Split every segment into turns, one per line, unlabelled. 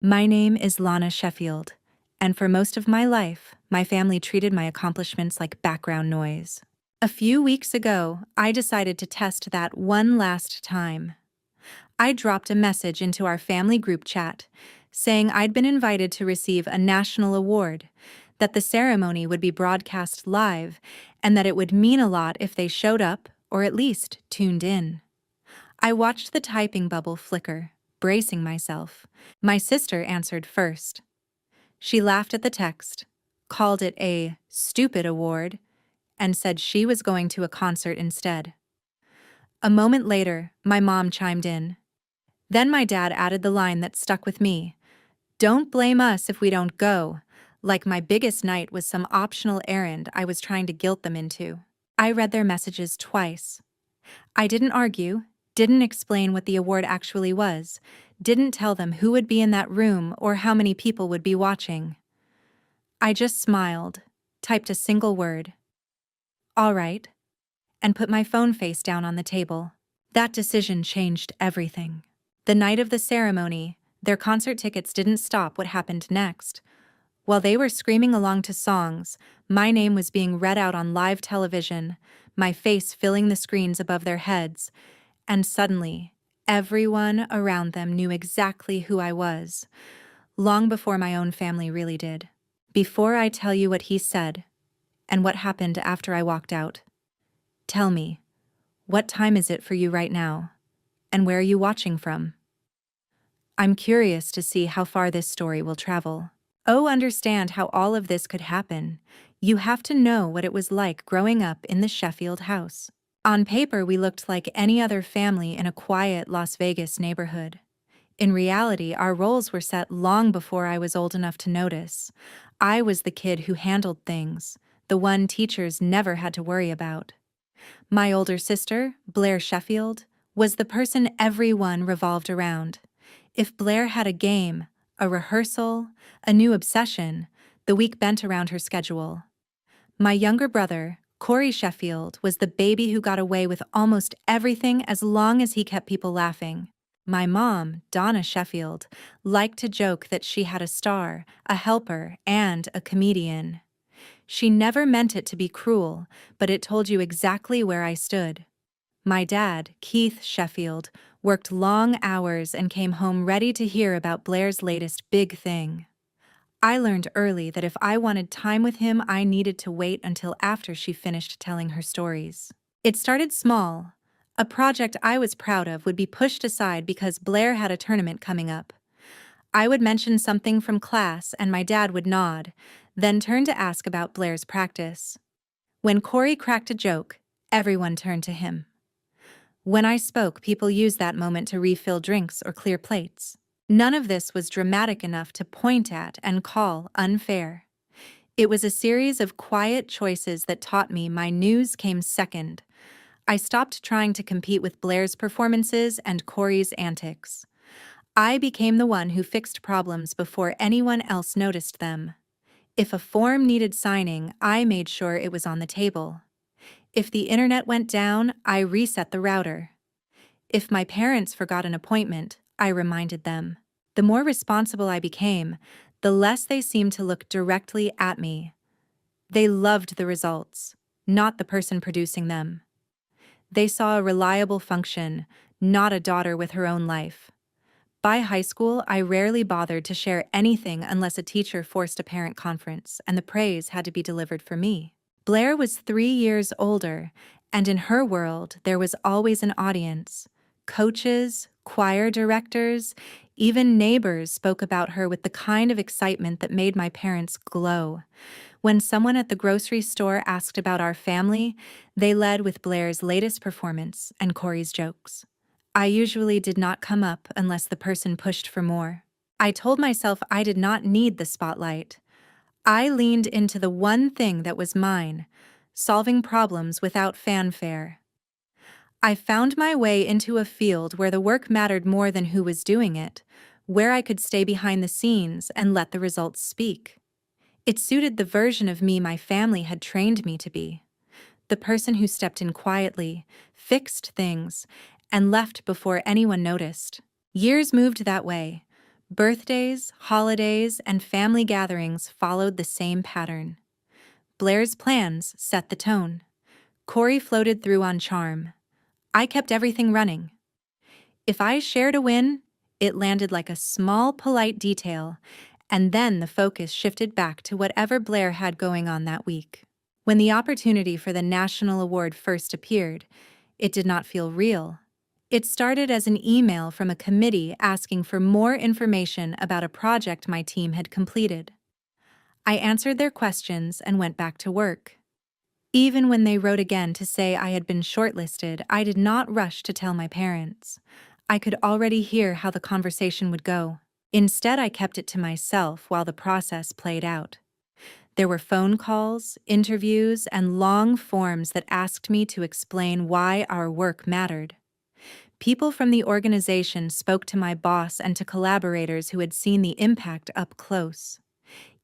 My name is Lana Sheffield, and for most of my life, my family treated my accomplishments like background noise. A few weeks ago, I decided to test that one last time. I dropped a message into our family group chat saying I'd been invited to receive a national award, that the ceremony would be broadcast live, and that it would mean a lot if they showed up or at least tuned in. I watched the typing bubble flicker, bracing myself. My sister answered first. She laughed at the text, called it a stupid award, and said she was going to a concert instead. A moment later, my mom chimed in. Then my dad added the line that stuck with me. Don't blame us if we don't go, like my biggest night was some optional errand I was trying to guilt them into. I read their messages twice. I didn't argue, didn't explain what the award actually was, didn't tell them who would be in that room or how many people would be watching. I just smiled, typed a single word, "All right," and put my phone face down on the table. That decision changed everything. The night of the ceremony, their concert tickets didn't stop what happened next. While they were screaming along to songs, my name was being read out on live television, my face filling the screens above their heads, and suddenly, everyone around them knew exactly who I was, long before my own family really did. Before I tell you what he said, and what happened after I walked out, tell me, what time is it for you right now? And where are you watching from? I'm curious to see how far this story will travel. Understand how all of this could happen. You have to know what it was like growing up in the Sheffield house. On paper, we looked like any other family in a quiet Las Vegas neighborhood. In reality, our roles were set long before I was old enough to notice. I was the kid who handled things, the one teachers never had to worry about. My older sister, Blair Sheffield, was the person everyone revolved around. If Blair had a game, a rehearsal, a new obsession, the week bent around her schedule. My younger brother, Corey Sheffield, was the baby who got away with almost everything as long as he kept people laughing. My mom, Donna Sheffield, liked to joke that she had a star, a helper, and a comedian. She never meant it to be cruel, but it told you exactly where I stood. My dad, Keith Sheffield, worked long hours and came home ready to hear about Blair's latest big thing. I learned early that if I wanted time with him, I needed to wait until after she finished telling her stories. It started small. A project I was proud of would be pushed aside because Blair had a tournament coming up. I would mention something from class and my dad would nod, then turn to ask about Blair's practice. When Corey cracked a joke, everyone turned to him. When I spoke, people used that moment to refill drinks or clear plates. None of this was dramatic enough to point at and call unfair. It was a series of quiet choices that taught me my news came second. I stopped trying to compete with Blair's performances and Corey's antics. I became the one who fixed problems before anyone else noticed them. If a form needed signing, I made sure it was on the table. If the internet went down, I reset the router. If my parents forgot an appointment, I reminded them. The more responsible I became, the less they seemed to look directly at me. They loved the results, not the person producing them. They saw a reliable function, not a daughter with her own life. By high school, I rarely bothered to share anything unless a teacher forced a parent conference, and the praise had to be delivered for me. Blair was 3 years older, and in her world, there was always an audience. Coaches, choir directors, even neighbors spoke about her with the kind of excitement that made my parents glow. When someone at the grocery store asked about our family, they led with Blair's latest performance and Corey's jokes. I usually did not come up unless the person pushed for more. I told myself I did not need the spotlight. I leaned into the one thing that was mine, solving problems without fanfare. I found my way into a field where the work mattered more than who was doing it, where I could stay behind the scenes and let the results speak. It suited the version of me my family had trained me to be. The person who stepped in quietly, fixed things, and left before anyone noticed. Years moved that way. Birthdays, holidays, and family gatherings followed the same pattern. Blair's plans set the tone. Corey floated through on charm. I kept everything running. If I shared a win, it landed like a small, polite detail, and then the focus shifted back to whatever Blair had going on that week. When the opportunity for the national award first appeared, it did not feel real. It started as an email from a committee asking for more information about a project my team had completed. I answered their questions and went back to work. Even when they wrote again to say I had been shortlisted, I did not rush to tell my parents. I could already hear how the conversation would go. Instead, I kept it to myself while the process played out. There were phone calls, interviews, and long forms that asked me to explain why our work mattered. People from the organization spoke to my boss and to collaborators who had seen the impact up close.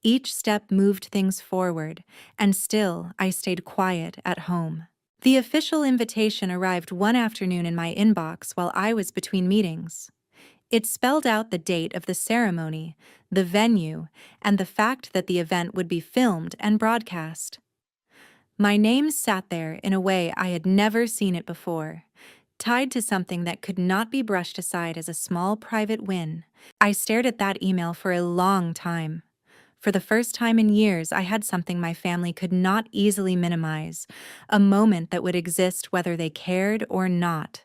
Each step moved things forward, and still I stayed quiet at home. The official invitation arrived one afternoon in my inbox while I was between meetings. It spelled out the date of the ceremony, the venue, and the fact that the event would be filmed and broadcast. My name sat there in a way I had never seen it before, tied to something that could not be brushed aside as a small private win. I stared at that email for a long time. For the first time in years, I had something my family could not easily minimize, a moment that would exist whether they cared or not.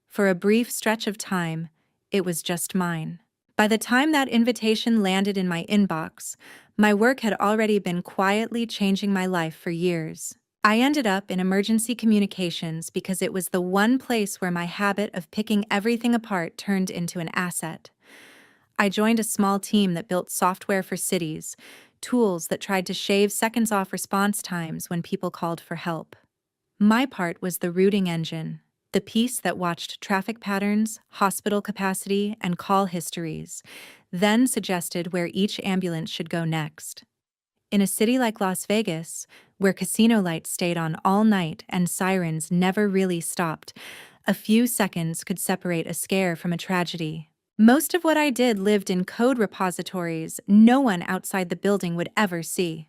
For a brief stretch of time, it was just mine. By the time that invitation landed in my inbox, my work had already been quietly changing my life for years. I ended up in emergency communications because it was the one place where my habit of picking everything apart turned into an asset. I joined a small team that built software for cities, tools that tried to shave seconds off response times when people called for help. My part was the routing engine, the piece that watched traffic patterns, hospital capacity, and call histories, then suggested where each ambulance should go next. In a city like Las Vegas, where casino lights stayed on all night and sirens never really stopped, a few seconds could separate a scare from a tragedy. Most of what I did lived in code repositories no one outside the building would ever see.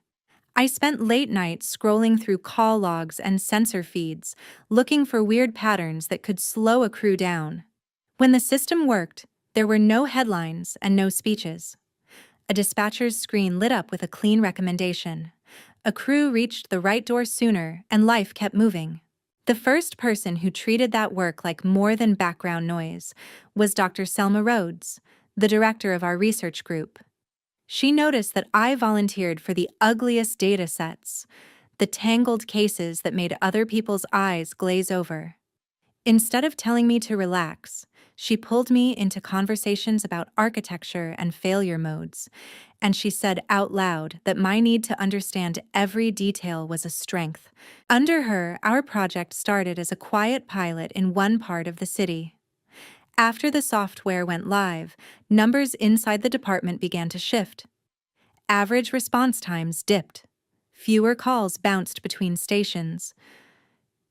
I spent late nights scrolling through call logs and sensor feeds, looking for weird patterns that could slow a crew down. When the system worked, there were no headlines and no speeches. A dispatcher's screen lit up with a clean recommendation. A crew reached the right door sooner, and life kept moving. The first person who treated that work like more than background noise was Dr. Selma Rhodes, the director of our research group. She noticed that I volunteered for the ugliest data sets, the tangled cases that made other people's eyes glaze over. Instead of telling me to relax, she pulled me into conversations about architecture and failure modes, and she said out loud that my need to understand every detail was a strength. Under her, our project started as a quiet pilot in one part of the city. After the software went live, numbers inside the department began to shift. Average response times dipped. Fewer calls bounced between stations.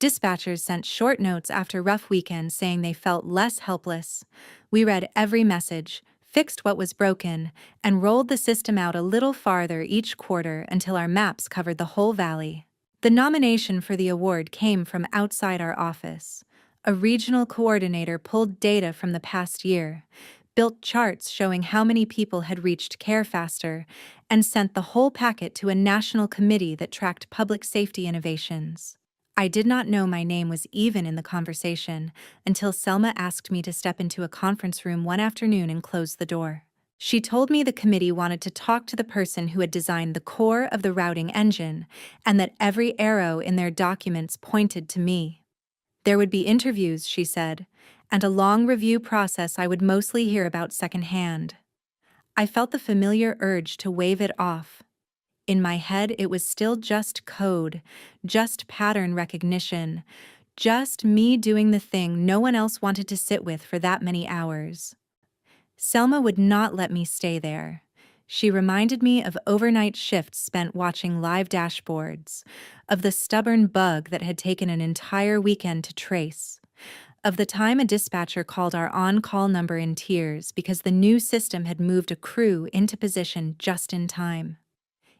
Dispatchers sent short notes after rough weekends saying they felt less helpless. We read every message, fixed what was broken, and rolled the system out a little farther each quarter until our maps covered the whole valley. The nomination for the award came from outside our office. A regional coordinator pulled data from the past year, built charts showing how many people had reached care faster, and sent the whole packet to a national committee that tracked public safety innovations. I did not know my name was even in the conversation until Selma asked me to step into a conference room one afternoon and close the door. She told me the committee wanted to talk to the person who had designed the core of the routing engine and that every arrow in their documents pointed to me. There would be interviews, she said, and a long review process I would mostly hear about secondhand. I felt the familiar urge to wave it off. In my head, it was still just code, just pattern recognition, just me doing the thing no one else wanted to sit with for that many hours. Selma would not let me stay there. She reminded me of overnight shifts spent watching live dashboards, of the stubborn bug that had taken an entire weekend to trace, of the time a dispatcher called our on-call number in tears because the new system had moved a crew into position just in time.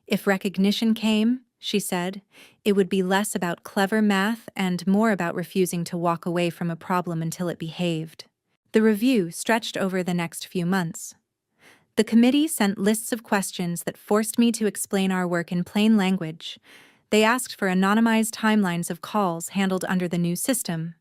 If recognition came, she said, it would be less about clever math and more about refusing to walk away from a problem until it behaved. The review stretched over the next few months. The committee sent lists of questions that forced me to explain our work in plain language. They asked for anonymized timelines of calls handled under the new system.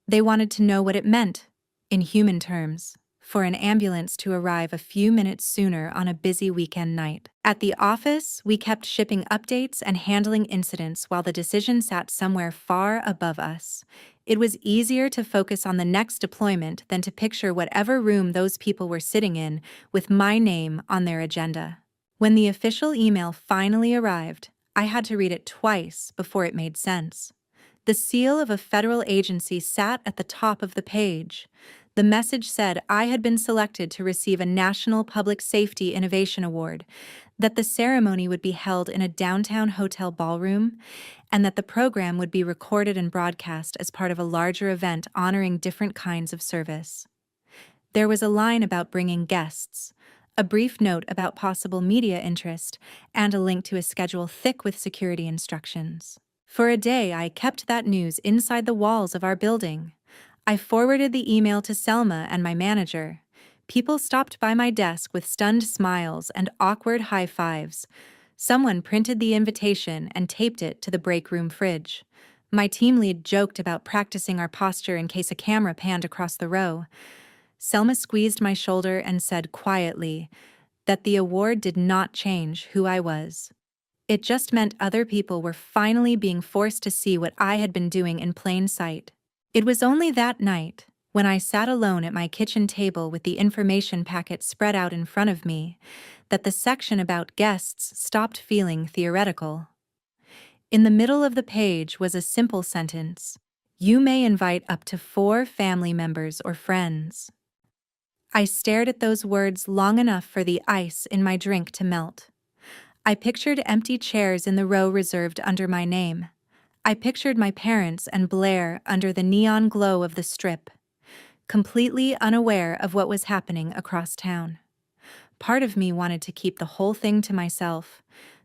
They wanted to know what it meant, in human terms, for an ambulance to arrive a few minutes sooner on a busy weekend night. At the office, we kept shipping updates and handling incidents while the decision sat somewhere far above us. It was easier to focus on the next deployment than to picture whatever room those people were sitting in with my name on their agenda. When the official email finally arrived, I had to read it twice before it made sense. The seal of a federal agency sat at the top of the page. The message said I had been selected to receive a National Public Safety Innovation Award, that the ceremony would be held in a downtown hotel ballroom, and that the program would be recorded and broadcast as part of a larger event honoring different kinds of service. There was a line about bringing guests, a brief note about possible media interest, and a link to a schedule thick with security instructions. For a day, I kept that news inside the walls of our building. I forwarded the email to Selma and my manager. People stopped by my desk with stunned smiles and awkward high fives. Someone printed the invitation and taped it to the break room fridge. My team lead joked about practicing our posture in case a camera panned across the row. Selma squeezed my shoulder and said quietly that the award did not change who I was. It just meant other people were finally being forced to see what I had been doing in plain sight. It was only that night, when I sat alone at my kitchen table with the information packet spread out in front of me, that the section about guests stopped feeling theoretical. In the middle of the page was a simple sentence: "You may invite up to 4 family members or friends." I stared at those words long enough for the ice in my drink to melt. I pictured empty chairs in the row reserved under my name. I pictured my parents and Blair under the neon glow of the Strip, completely unaware of what was happening across town. Part of me wanted to keep the whole thing to myself,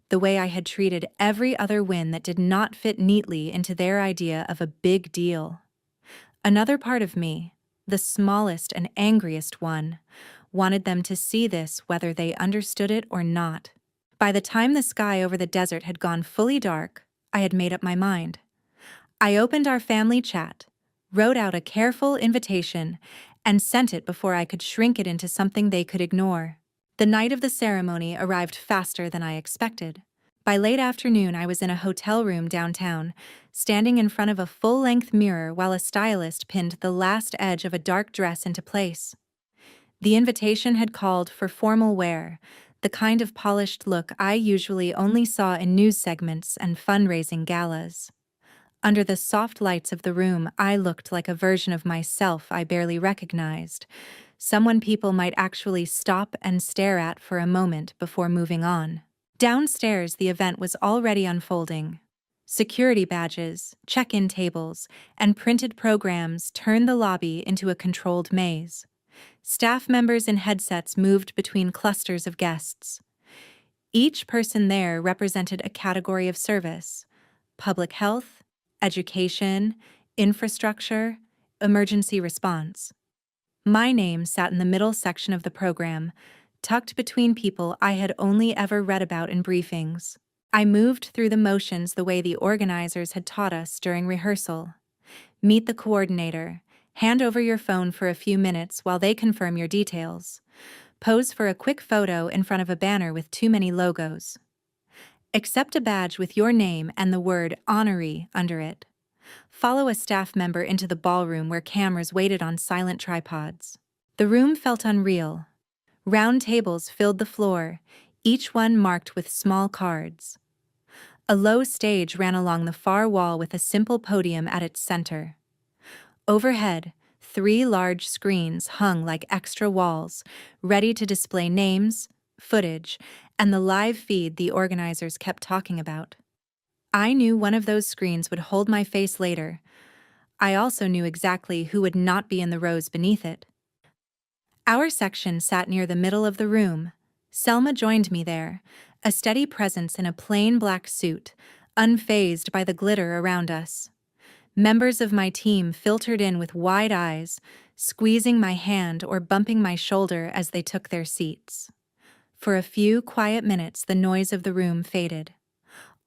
the way I had treated every other win that did not fit neatly into their idea of a big deal. Another part of me, the smallest and angriest one, wanted them to see this whether they understood it or not. By the time the sky over the desert had gone fully dark, I had made up my mind. I opened our family chat, wrote out a careful invitation, and sent it before I could shrink it into something they could ignore. The night of the ceremony arrived faster than I expected. By late afternoon, I was in a hotel room downtown, standing in front of a full-length mirror while a stylist pinned the last edge of a dark dress into place. The invitation had called for formal wear, the kind of polished look I usually only saw in news segments and fundraising galas. Under the soft lights of the room, I looked like a version of myself I barely recognized, someone people might actually stop and stare at for a moment before moving on. Downstairs, the event was already unfolding. Security badges, check-in tables, and printed programs turned the lobby into a controlled maze. Staff members in headsets moved between clusters of guests. Each person there represented a category of service: public health, education, infrastructure, emergency response. My name sat in the middle section of the program, tucked between people I had only ever read about in briefings. I moved through the motions the way the organizers had taught us during rehearsal. Meet the coordinator. Hand over your phone for a few minutes while they confirm your details. Pose for a quick photo in front of a banner with too many logos. Accept a badge with your name and the word honoree under it. Follow a staff member into the ballroom where cameras waited on silent tripods. The room felt unreal. Round tables filled the floor, each one marked with small cards. A low stage ran along the far wall with a simple podium at its center. Overhead, 3 large screens hung like extra walls, ready to display names, footage, and the live feed the organizers kept talking about. I knew one of those screens would hold my face later. I also knew exactly who would not be in the rows beneath it. Our section sat near the middle of the room. Selma joined me there, a steady presence in a plain black suit, unfazed by the glitter around us. Members of my team filtered in with wide eyes, squeezing my hand or bumping my shoulder as they took their seats. For a few quiet minutes, the noise of the room faded.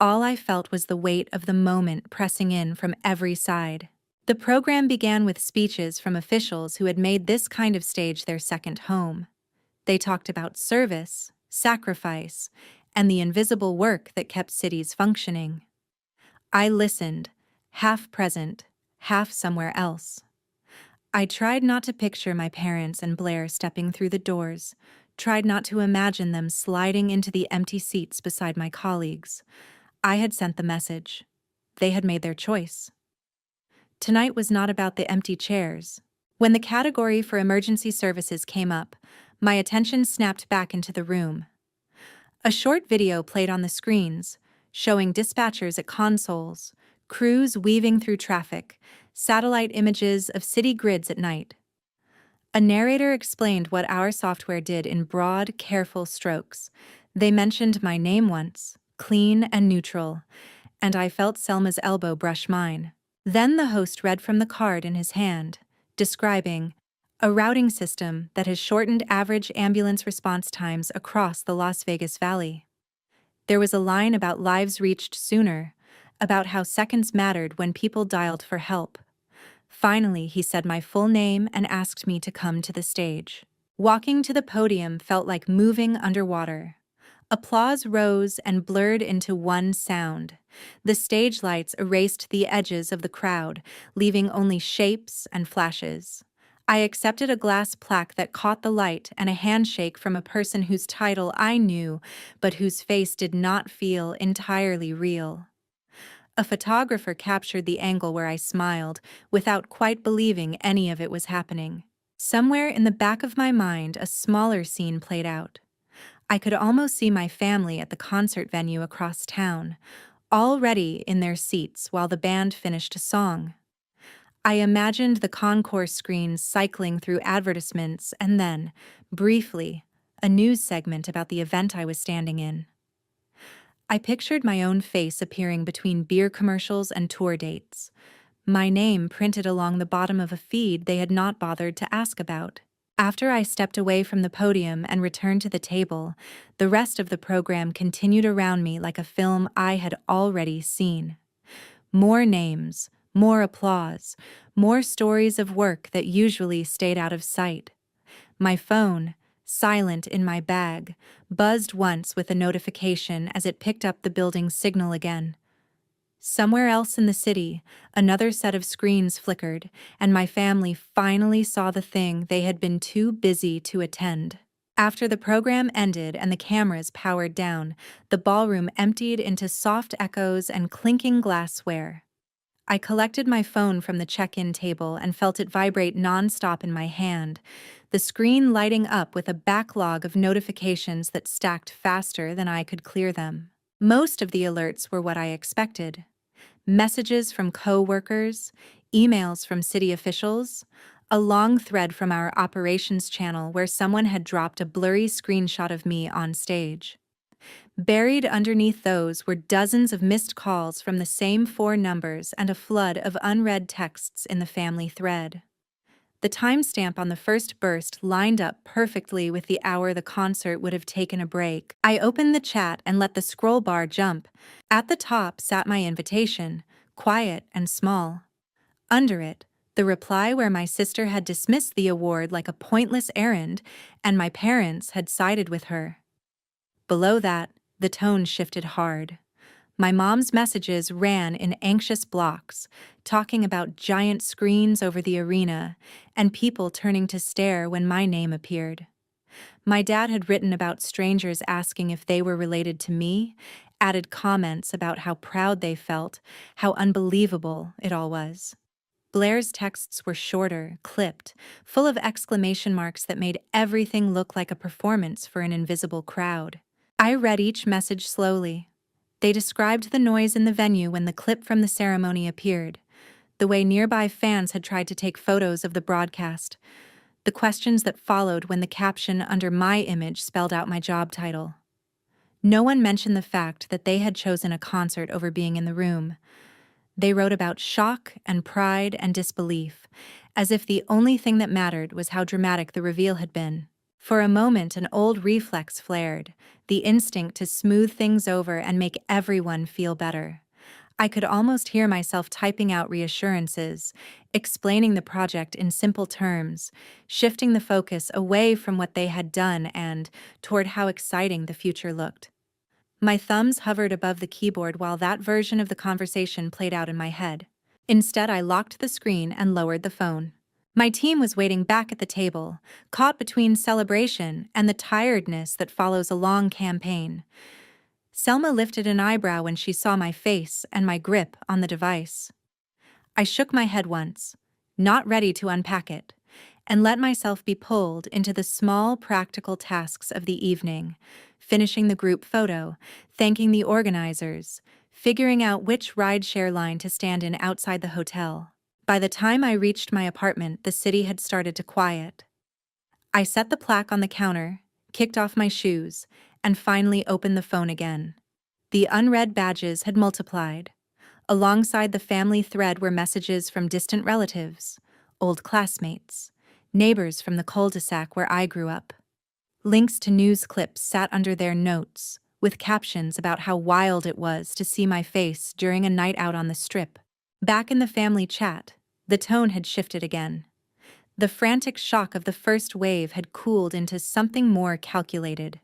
All I felt was the weight of the moment pressing in from every side. The program began with speeches from officials who had made this kind of stage their second home. They talked about service, sacrifice, and the invisible work that kept cities functioning. I listened, half present, half somewhere else. I tried not to picture my parents and Blair stepping through the doors, tried not to imagine them sliding into the empty seats beside my colleagues. I had sent the message. They had made their choice. Tonight was not about the empty chairs. When the category for emergency services came up, my attention snapped back into the room. A short video played on the screens, showing dispatchers at consoles, crews weaving through traffic, satellite images of city grids at night. A narrator explained what our software did in broad, careful strokes. They mentioned my name once, clean and neutral, and I felt Selma's elbow brush mine. Then the host read from the card in his hand, describing a routing system that has shortened average ambulance response times across the Las Vegas Valley. There was a line about lives reached sooner, about how seconds mattered when people dialed for help. Finally, he said my full name and asked me to come to the stage. Walking to the podium felt like moving underwater. Applause rose and blurred into one sound. The stage lights erased the edges of the crowd, leaving only shapes and flashes. I accepted a glass plaque that caught the light and a handshake from a person whose title I knew, but whose face did not feel entirely real. A photographer captured the angle where I smiled, without quite believing any of it was happening. Somewhere in the back of my mind, a smaller scene played out. I could almost see my family at the concert venue across town, already in their seats while the band finished a song. I imagined the concourse screens cycling through advertisements and then, briefly, a news segment about the event I was standing in. I pictured my own face appearing between beer commercials and tour dates, my name printed along the bottom of a feed they had not bothered to ask about. After I stepped away from the podium and returned to the table, the rest of the program continued around me like a film I had already seen. More names, more applause, more stories of work that usually stayed out of sight. My phone, silent in my bag, buzzed once with a notification as it picked up the building's signal again. Somewhere else in the city, another set of screens flickered, and my family finally saw the thing they had been too busy to attend. After the program ended and the cameras powered down, the ballroom emptied into soft echoes and clinking glassware. I collected my phone from the check-in table and felt it vibrate non-stop in my hand, the screen lighting up with a backlog of notifications that stacked faster than I could clear them. Most of the alerts were what I expected. Messages from co-workers, emails from city officials, a long thread from our operations channel where someone had dropped a blurry screenshot of me on stage. Buried underneath those were dozens of missed calls from the same 4 numbers and a flood of unread texts in the family thread. The timestamp on the first burst lined up perfectly with the hour the concert would have taken a break. I opened the chat and let the scroll bar jump. At the top sat my invitation, quiet and small. Under it, the reply where my sister had dismissed the award like a pointless errand, and my parents had sided with her. Below that, the tone shifted hard. My mom's messages ran in anxious blocks, talking about giant screens over the arena and people turning to stare when my name appeared. My dad had written about strangers asking if they were related to me, added comments about how proud they felt, how unbelievable it all was. Blair's texts were shorter, clipped, full of exclamation marks that made everything look like a performance for an invisible crowd. I read each message slowly. They described the noise in the venue when the clip from the ceremony appeared. the way nearby fans had tried to take photos of the broadcast, the questions that followed when the caption under my image spelled out my job title. No one mentioned the fact that they had chosen a concert over being in the room. They wrote about shock and pride and disbelief, as if the only thing that mattered was how dramatic the reveal had been. For a moment, an old reflex flared, the instinct to smooth things over and make everyone feel better. I could almost hear myself typing out reassurances, explaining the project in simple terms, shifting the focus away from what they had done and toward how exciting the future looked. My thumbs hovered above the keyboard while that version of the conversation played out in my head. Instead, I locked the screen and lowered the phone. My team was waiting back at the table, caught between celebration and the tiredness that follows a long campaign. Selma lifted an eyebrow when she saw my face and my grip on the device. I shook my head once, not ready to unpack it, and let myself be pulled into the small, practical tasks of the evening, finishing the group photo, thanking the organizers, figuring out which rideshare line to stand in outside the hotel. By the time I reached my apartment, the city had started to quiet. I set the plaque on the counter, kicked off my shoes, and finally opened the phone again. The unread badges had multiplied. Alongside the family thread were messages from distant relatives, old classmates, neighbors from the cul-de-sac where I grew up. Links to news clips sat under their notes, with captions about how wild it was to see my face during a night out on the strip. Back in the family chat, the tone had shifted again. The frantic shock of the first wave had cooled into something more calculated.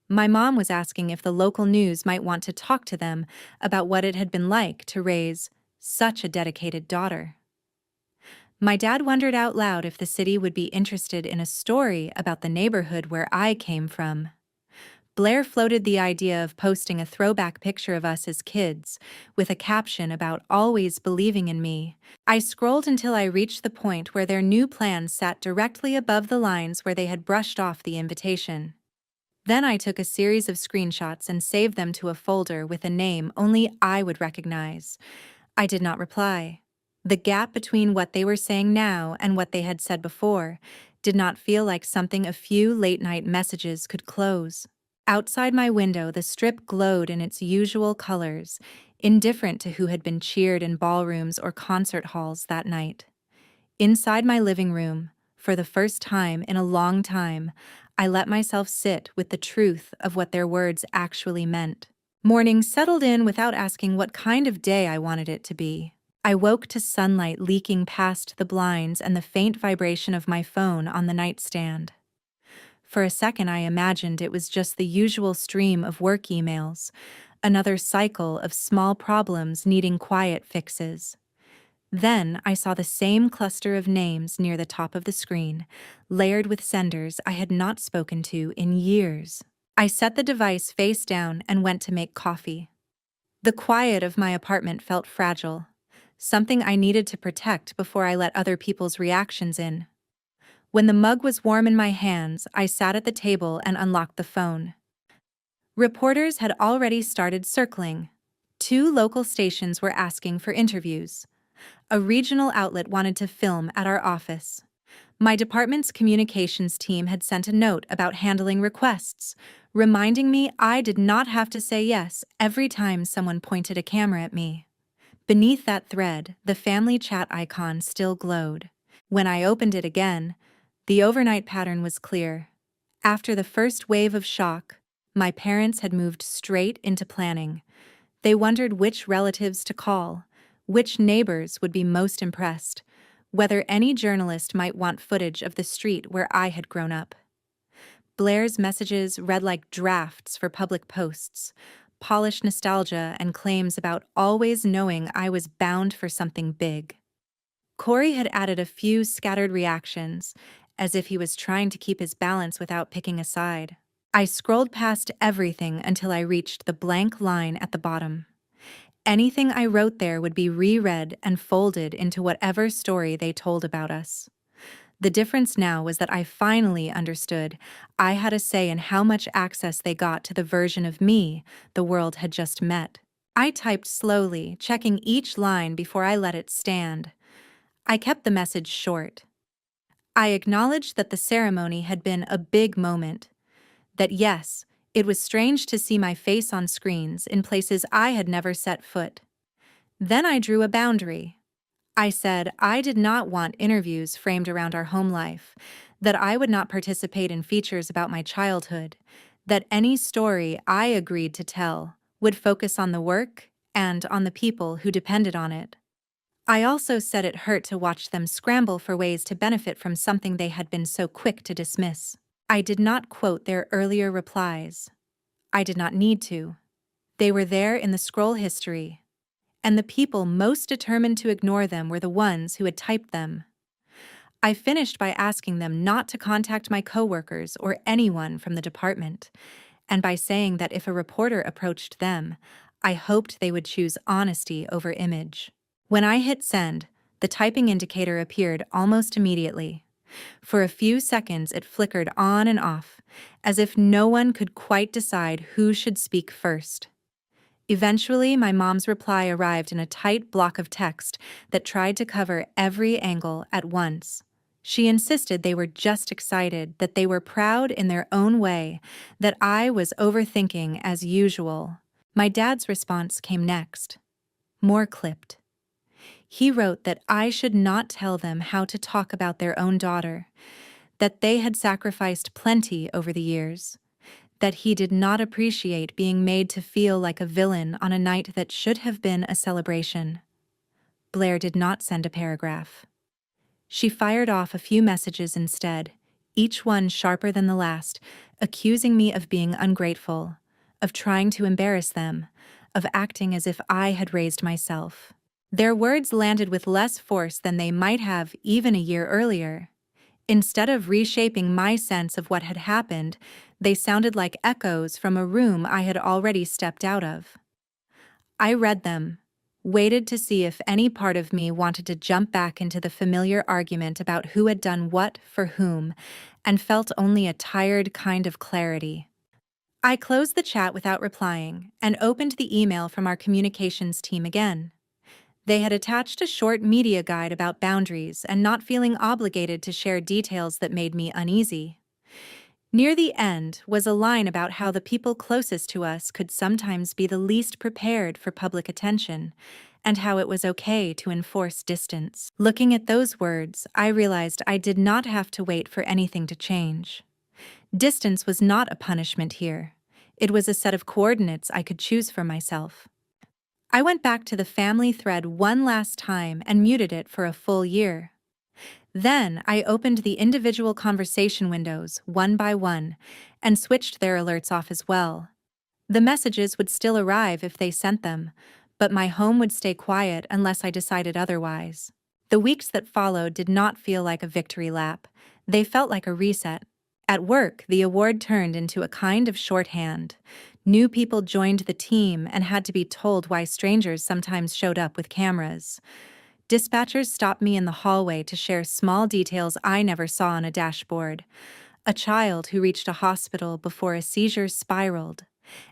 My mom was asking if the local news might want to talk to them about what it had been like to raise such a dedicated daughter. My dad wondered out loud if the city would be interested in a story about the neighborhood where I came from. Blair floated the idea of posting a throwback picture of us as kids, with a caption about always believing in me. I scrolled until I reached the point where their new plan sat directly above the lines where they had brushed off the invitation. Then I took a series of screenshots and saved them to a folder with a name only I would recognize. I did not reply. The gap between what they were saying now and what they had said before did not feel like something a few late-night messages could close. Outside my window, the strip glowed in its usual colors, indifferent to who had been cheered in ballrooms or concert halls that night. Inside my living room, for the first time in a long time, I let myself sit with the truth of what their words actually meant. Morning settled in without asking what kind of day I wanted it to be. I woke to sunlight leaking past the blinds and the faint vibration of my phone on the nightstand. For a second, I imagined it was just the usual stream of work emails, another cycle of small problems needing quiet fixes. Then I saw the same cluster of names near the top of the screen, layered with senders I had not spoken to in years. I set the device face down and went to make coffee. The quiet of my apartment felt fragile, something I needed to protect before I let other people's reactions in. When the mug was warm in my hands, I sat at the table and unlocked the phone. Reporters had already started circling. 2 local stations were asking for interviews. A regional outlet wanted to film at our office. My department's communications team had sent a note about handling requests, reminding me I did not have to say yes every time someone pointed a camera at me. Beneath that thread, the family chat icon still glowed. When I opened it again, the overnight pattern was clear. After the first wave of shock, my parents had moved straight into planning. They wondered which relatives to call, which neighbors would be most impressed, whether any journalist might want footage of the street where I had grown up. Blair's messages read like drafts for public posts, polished nostalgia and claims about always knowing I was bound for something big. Corey had added a few scattered reactions, as if he was trying to keep his balance without picking a side. I scrolled past everything until I reached the blank line at the bottom. Anything I wrote there would be reread and folded into whatever story they told about us. The difference now was that I finally understood I had a say in how much access they got to the version of me the world had just met. I typed slowly, checking each line before I let it stand. I kept the message short. I acknowledged that the ceremony had been a big moment. That yes, it was strange to see my face on screens in places I had never set foot. Then I drew a boundary. I said I did not want interviews framed around our home life, that I would not participate in features about my childhood, that any story I agreed to tell would focus on the work and on the people who depended on it. I also said it hurt to watch them scramble for ways to benefit from something they had been so quick to dismiss. I did not quote their earlier replies. I did not need to. They were there in the scroll history, and the people most determined to ignore them were the ones who had typed them. I finished by asking them not to contact my coworkers or anyone from the department, and by saying that if a reporter approached them, I hoped they would choose honesty over image. When I hit send, the typing indicator appeared almost immediately. For a few seconds it flickered on and off, as if no one could quite decide who should speak first. Eventually, my mom's reply arrived in a tight block of text that tried to cover every angle at once. She insisted they were just excited, that they were proud in their own way, that I was overthinking as usual. My dad's response came next. More clipped. He wrote that I should not tell them how to talk about their own daughter, that they had sacrificed plenty over the years, that he did not appreciate being made to feel like a villain on a night that should have been a celebration. Blair did not send a paragraph. She fired off a few messages instead, each one sharper than the last, accusing me of being ungrateful, of trying to embarrass them, of acting as if I had raised myself. Their words landed with less force than they might have even a year earlier. Instead of reshaping my sense of what had happened, they sounded like echoes from a room I had already stepped out of. I read them, waited to see if any part of me wanted to jump back into the familiar argument about who had done what for whom, and felt only a tired kind of clarity. I closed the chat without replying and opened the email from our communications team again. They had attached a short media guide about boundaries and not feeling obligated to share details that made me uneasy. Near the end was a line about how the people closest to us could sometimes be the least prepared for public attention, and how it was okay to enforce distance. Looking at those words, I realized I did not have to wait for anything to change. Distance was not a punishment here. It was a set of coordinates I could choose for myself. I went back to the family thread one last time and muted it for a full year. Then I opened the individual conversation windows one by one and switched their alerts off as well. The messages would still arrive if they sent them, but my home would stay quiet unless I decided otherwise. The weeks that followed did not feel like a victory lap. They felt like a reset. At work, the award turned into a kind of shorthand. New people joined the team and had to be told why strangers sometimes showed up with cameras. Dispatchers stopped me in the hallway to share small details I never saw on a dashboard. A child who reached a hospital before a seizure spiraled.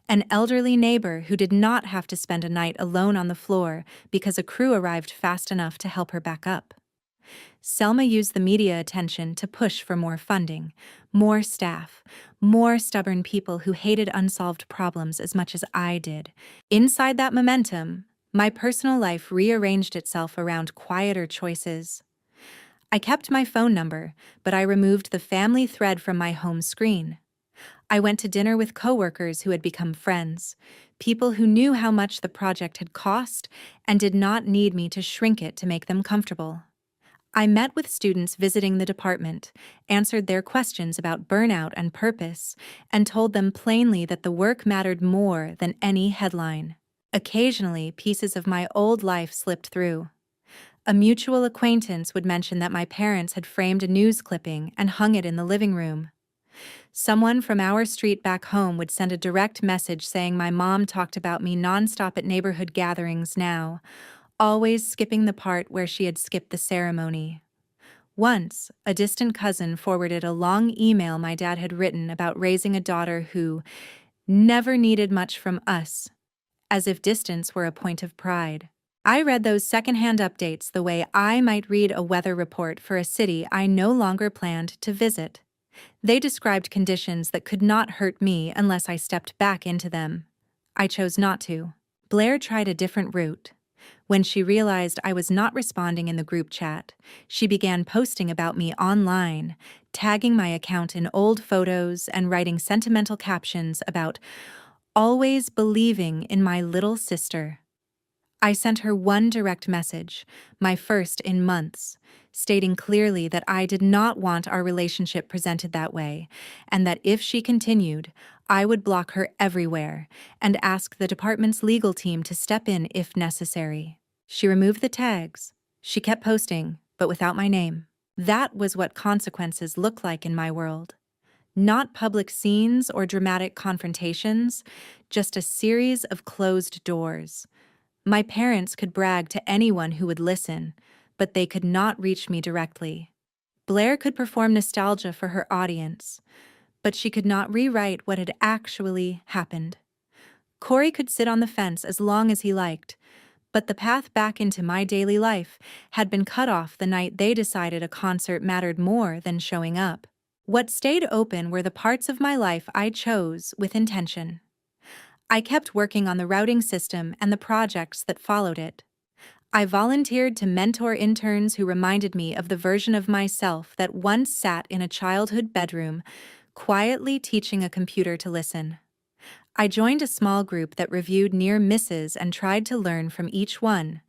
An elderly neighbor who did not have to spend a night alone on the floor because a crew arrived fast enough to help her back up. Selma used the media attention to push for more funding, more staff, more stubborn people who hated unsolved problems as much as I did. Inside that momentum, my personal life rearranged itself around quieter choices. I kept my phone number, but I removed the family thread from my home screen. I went to dinner with coworkers who had become friends, people who knew how much the project had cost and did not need me to shrink it to make them comfortable. I met with students visiting the department, answered their questions about burnout and purpose, and told them plainly that the work mattered more than any headline. Occasionally, pieces of my old life slipped through. A mutual acquaintance would mention that my parents had framed a news clipping and hung it in the living room. Someone from our street back home would send a direct message saying my mom talked about me nonstop at neighborhood gatherings now, always skipping the part where she had skipped the ceremony. Once, a distant cousin forwarded a long email my dad had written about raising a daughter who never needed much from us, as if distance were a point of pride. I read those secondhand updates the way I might read a weather report for a city I no longer planned to visit. They described conditions that could not hurt me unless I stepped back into them. I chose not to. Blair tried a different route. When she realized I was not responding in the group chat, she began posting about me online, tagging my account in old photos and writing sentimental captions about always believing in my little sister. I sent her one direct message, my first in months, stating clearly that I did not want our relationship presented that way, and that if she continued, I would block her everywhere and ask the department's legal team to step in if necessary. She removed the tags. She kept posting, but without my name. That was what consequences look like in my world. Not public scenes or dramatic confrontations, just a series of closed doors. My parents could brag to anyone who would listen, but they could not reach me directly. Blair could perform nostalgia for her audience, but she could not rewrite what had actually happened. Corey could sit on the fence as long as he liked, but the path back into my daily life had been cut off the night they decided a concert mattered more than showing up. What stayed open were the parts of my life I chose with intention. I kept working on the routing system and the projects that followed it. I volunteered to mentor interns who reminded me of the version of myself that once sat in a childhood bedroom, quietly teaching a computer to listen. I joined a small group that reviewed near misses and tried to learn from each one,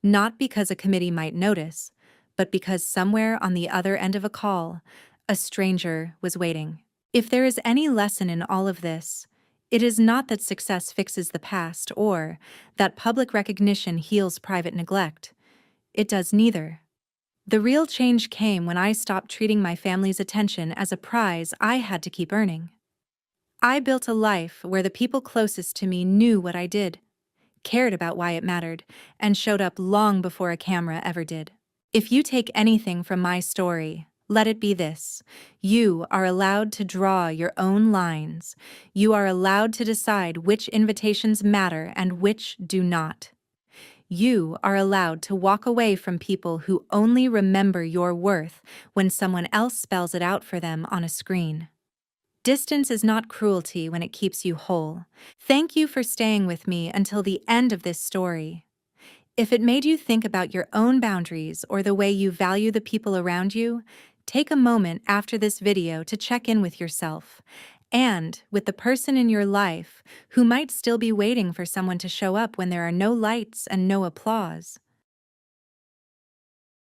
not because a committee might notice, but because somewhere on the other end of a call, a stranger was waiting. If there is any lesson in all of this, it is not that success fixes the past or that public recognition heals private neglect. It does neither. The real change came when I stopped treating my family's attention as a prize I had to keep earning. I built a life where the people closest to me knew what I did, cared about why it mattered, and showed up long before a camera ever did. If you take anything from my story, let it be this: you are allowed to draw your own lines. You are allowed to decide which invitations matter and which do not. You are allowed to walk away from people who only remember your worth when someone else spells it out for them on a screen. Distance is not cruelty when it keeps you whole. Thank you for staying with me until the end of this story. If it made you think about your own boundaries or the way you value the people around you, take a moment after this video to check in with yourself and with the person in your life who might still be waiting for someone to show up when there are no lights and no applause.